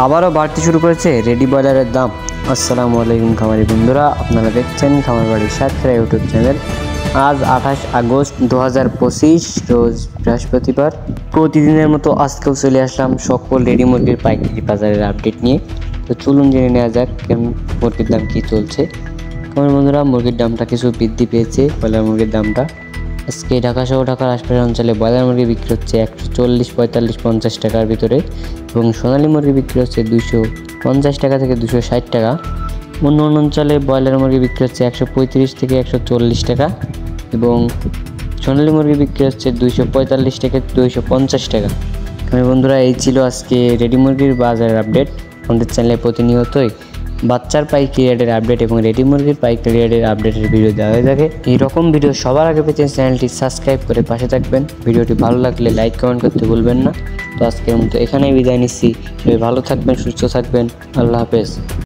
আবারও বাড়তে শুরু করেছে রেডি ব্রয়লারের দাম। আসসালামু আলাইকুম খামারি বন্ধুরা, আপনারা দেখছেন খামার বাড়ির সাতক্ষীরা ইউটিউব চ্যানেল। আজ 28 আগস্ট 2025 রোজ বৃহস্পতিবার। প্রতিদিনের মতো আজকেও চলে আসলাম সকল রেডি মুরগির পাইকারি বাজারের আপডেট নিয়ে। তো চলুন জেনে নেওয়া যাক মুরগির দাম কী চলছে। খামারি বন্ধুরা, মুরগির দামটা কিছু বৃদ্ধি পেয়েছে। ব্রয়লার মুরগির দামটা আজকে ঢাকা সহ ঢাকার আশপাশের অঞ্চলে ব্রয়লার মুরগি বিক্রি হচ্ছে 140, 45, 50 টাকার ভিতরে এবং সোনালী মুরগি বিক্রি হচ্ছে 250 টাকা থেকে 260 টাকা। অন্য অঞ্চলে ব্রয়লার মুরগি বিক্রি হচ্ছে 135 থেকে 140 টাকা এবং সোনালী মুরগি বিক্রি হচ্ছে 245 থেকে 250 টাকা। বন্ধুরা, এই ছিল আজকে রেডি মুরগির বাজারের আপডেট। আমাদের চ্যানেলে প্রতিনিয়তই বাচ্চার পাইকারি রেটের আপডেট এবং রেডি মুরগির পাইকারি রেটের আপডেটের ভিডিও দেওয়া হয়ে থাকে। এইরকম ভিডিও সবার আগে পেতে চ্যানেলটি সাবস্ক্রাইব করে পাশে থাকবেন। ভিডিওটি ভালো লাগলে লাইক কমেন্ট করতে ভুলবেন না। তো আজকের মতো এখানেই বিদায় নিচ্ছি। সবাই ভালো থাকবেন, সুস্থ থাকবেন। আল্লাহ হাফেজ।